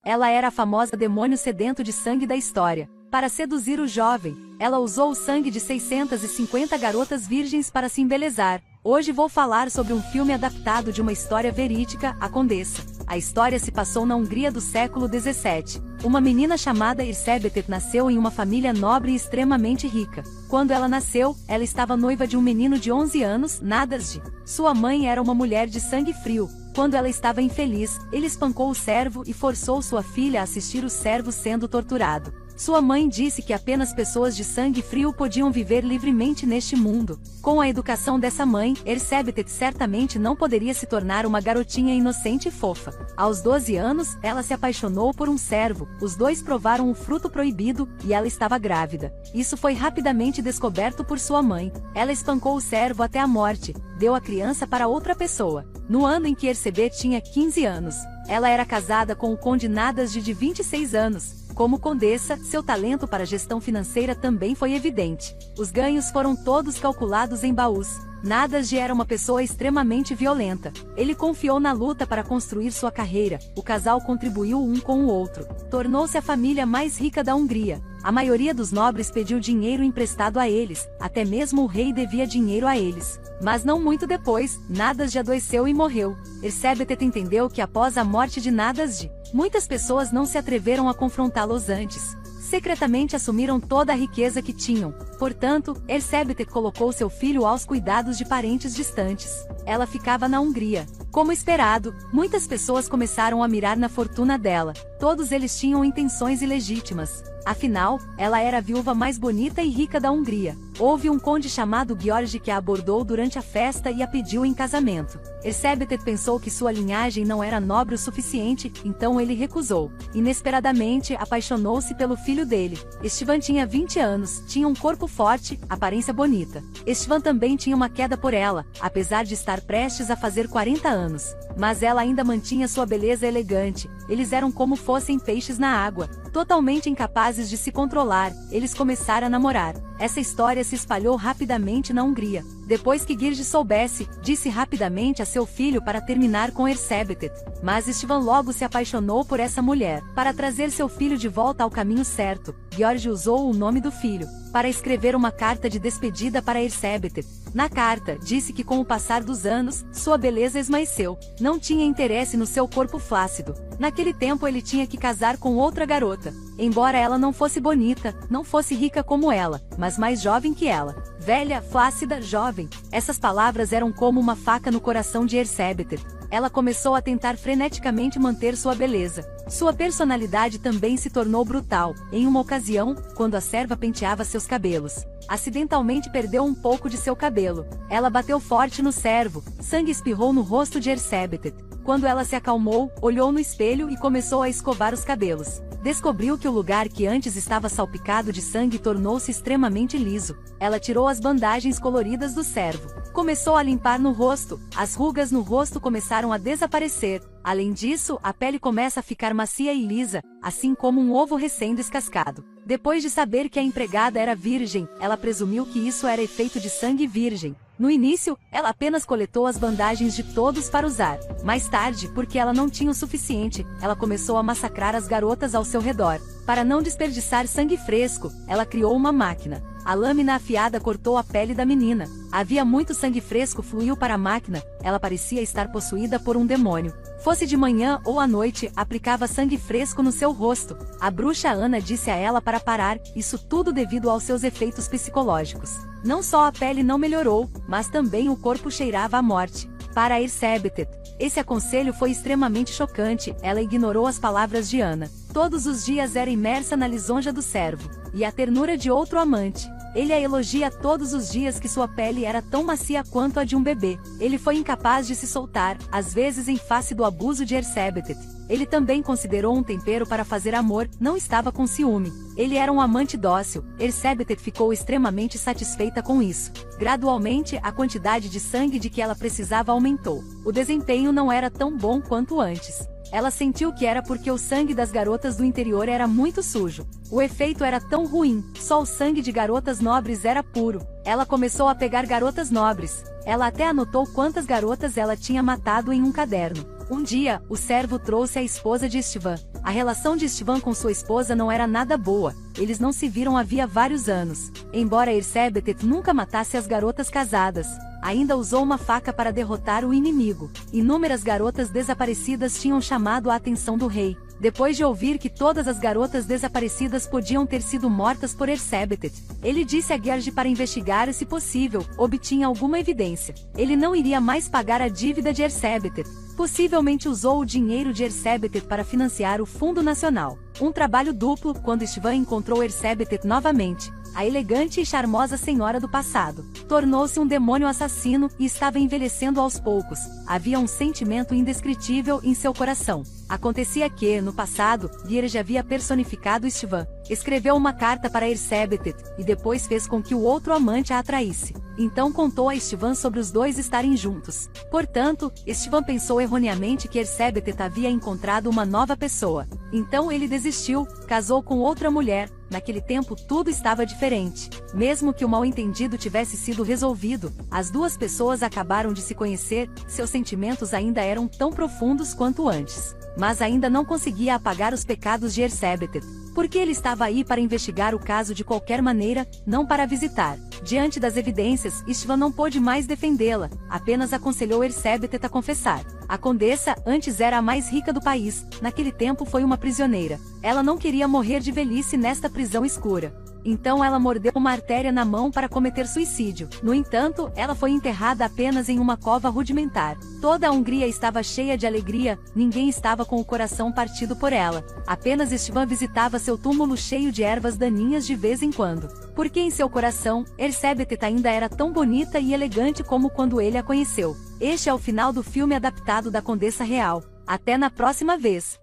Ela era a famosa demônio sedento de sangue da história. Para seduzir o jovem, ela usou o sangue de 650 garotas virgens para se embelezar. Hoje vou falar sobre um filme adaptado de uma história verídica, A Condessa. A história se passou na Hungria do século XVII. Uma menina chamada Erzsébet nasceu em uma família nobre e extremamente rica. Quando ela nasceu, ela estava noiva de um menino de 11 anos, Nadasd. Sua mãe era uma mulher de sangue frio. Quando ela estava infeliz, ele espancou o servo e forçou sua filha a assistir o servo sendo torturado. Sua mãe disse que apenas pessoas de sangue frio podiam viver livremente neste mundo. Com a educação dessa mãe, Erzsébet certamente não poderia se tornar uma garotinha inocente e fofa. Aos 12 anos, ela se apaixonou por um servo, os dois provaram o fruto proibido, e ela estava grávida. Isso foi rapidamente descoberto por sua mãe. Ela espancou o servo até a morte, deu a criança para outra pessoa. No ano em que Erzsébet tinha 15 anos, ela era casada com o conde Nadasd de 26 anos. Como condessa, seu talento para gestão financeira também foi evidente. Os ganhos foram todos calculados em baús. Nadasd era uma pessoa extremamente violenta. Ele confiou na luta para construir sua carreira. O casal contribuiu um com o outro. Tornou-se a família mais rica da Hungria. A maioria dos nobres pediu dinheiro emprestado a eles, até mesmo o rei devia dinheiro a eles. Mas não muito depois, Nadasd adoeceu e morreu. Erzsébet entendeu que após a morte de Nadasd, muitas pessoas não se atreveram a confrontá-los antes. Secretamente assumiram toda a riqueza que tinham. Portanto, Erzsébet colocou seu filho aos cuidados de parentes distantes. Ela ficava na Hungria. Como esperado, muitas pessoas começaram a mirar na fortuna dela. Todos eles tinham intenções ilegítimas. Afinal, ela era a viúva mais bonita e rica da Hungria. Houve um conde chamado George que a abordou durante a festa e a pediu em casamento. Erzsébet pensou que sua linhagem não era nobre o suficiente, então ele recusou. Inesperadamente, apaixonou-se pelo filho dele. Estevan tinha 20 anos, tinha um corpo forte, aparência bonita. Estevan também tinha uma queda por ela, apesar de estar prestes a fazer 40 anos. Mas ela ainda mantinha sua beleza elegante. Eles eram como fossem peixes na água, totalmente incapazes de se controlar. Eles começaram a namorar. Essa história se espalhou rapidamente na Hungria. Depois que George soubesse, disse rapidamente a seu filho para terminar com Erzsébet. Mas Estevan logo se apaixonou por essa mulher. Para trazer seu filho de volta ao caminho certo, George usou o nome do filho para escrever uma carta de despedida para Erzsébet. Na carta, disse que com o passar dos anos, sua beleza esmaeceu. Não tinha interesse no seu corpo flácido. Naquele tempo ele tinha que casar com outra garota. Embora ela não fosse bonita, não fosse rica como ela, mas mais jovem que ela. Velha, flácida, jovem. Essas palavras eram como uma faca no coração de Erzsébet. Ela começou a tentar freneticamente manter sua beleza. Sua personalidade também se tornou brutal. Em uma ocasião, quando a serva penteava seus cabelos, acidentalmente perdeu um pouco de seu cabelo. Ela bateu forte no servo. Sangue espirrou no rosto de Erzsébet. Quando ela se acalmou, olhou no espelho e começou a escovar os cabelos. Descobriu que o lugar que antes estava salpicado de sangue tornou-se extremamente liso. Ela tirou as bandagens coloridas do servo. Começou a limpar no rosto. As rugas no rosto começaram a desaparecer. Além disso, a pele começa a ficar macia e lisa, assim como um ovo recém-descascado. Depois de saber que a empregada era virgem, ela presumiu que isso era efeito de sangue virgem. No início, ela apenas coletou as bandagens de todos para usar. Mais tarde, porque ela não tinha o suficiente, ela começou a massacrar as garotas ao seu redor. Para não desperdiçar sangue fresco, ela criou uma máquina. A lâmina afiada cortou a pele da menina. Havia muito sangue fresco fluiu para a máquina. Ela parecia estar possuída por um demônio. Fosse de manhã ou à noite, aplicava sangue fresco no seu rosto. A bruxa Ana disse a ela para parar, isso tudo devido aos seus efeitos psicológicos. Não só a pele não melhorou, mas também o corpo cheirava a morte. Para Erzsébet, esse aconselho foi extremamente chocante. Ela ignorou as palavras de Ana. Todos os dias era imersa na lisonja do servo e a ternura de outro amante. Ele a elogia todos os dias que sua pele era tão macia quanto a de um bebê. Ele foi incapaz de se soltar, às vezes em face do abuso de Erzsébet. Ele também considerou um tempero para fazer amor, não estava com ciúme. Ele era um amante dócil. Erzsébet ficou extremamente satisfeita com isso. Gradualmente, a quantidade de sangue de que ela precisava aumentou. O desempenho não era tão bom quanto antes. Ela sentiu que era porque o sangue das garotas do interior era muito sujo. O efeito era tão ruim, só o sangue de garotas nobres era puro. Ela começou a pegar garotas nobres. Ela até anotou quantas garotas ela tinha matado em um caderno. Um dia, o servo trouxe a esposa de Estevan. A relação de Istvan com sua esposa não era nada boa, eles não se viram havia vários anos. Embora Ersebetet nunca matasse as garotas casadas, ainda usou uma faca para derrotar o inimigo. Inúmeras garotas desaparecidas tinham chamado a atenção do rei. Depois de ouvir que todas as garotas desaparecidas podiam ter sido mortas por Ersebetet, ele disse a Gerd para investigar e, se possível, obtinha alguma evidência. Ele não iria mais pagar a dívida de Ersebetet. Possivelmente usou o dinheiro de Ersebetet para financiar o Fundo Nacional. Um trabalho duplo quando Istvan encontrou Ersebetet novamente. A elegante e charmosa senhora do passado tornou-se um demônio assassino e estava envelhecendo aos poucos. Havia um sentimento indescritível em seu coração. Acontecia que, no passado, Gerd havia personificado Istvan, escreveu uma carta para Ersebetet e depois fez com que o outro amante a atraísse. Então contou a Istvan sobre os dois estarem juntos. Portanto, Istvan pensou erroneamente que Ersebetet havia encontrado uma nova pessoa. Então ele desistiu, casou com outra mulher. Naquele tempo tudo estava diferente. Mesmo que o mal-entendido tivesse sido resolvido, as duas pessoas acabaram de se conhecer, seus sentimentos ainda eram tão profundos quanto antes. Mas ainda não conseguia apagar os pecados de Ersebetet. Porque ele estava aí para investigar o caso de qualquer maneira, não para visitar. Diante das evidências, Istvan não pôde mais defendê-la, apenas aconselhou Ersebetet a confessar. A condessa antes era a mais rica do país, naquele tempo foi uma prisioneira. Ela não queria morrer de velhice nesta prisão escura. Então ela mordeu uma artéria na mão para cometer suicídio. No entanto, ela foi enterrada apenas em uma cova rudimentar. Toda a Hungria estava cheia de alegria, ninguém estava com o coração partido por ela. Apenas Istvan visitava seu túmulo cheio de ervas daninhas de vez em quando. Porque em seu coração, Ersebetet ainda era tão bonita e elegante como quando ele a conheceu. Este é o final do filme adaptado da Condessa Real. Até na próxima vez!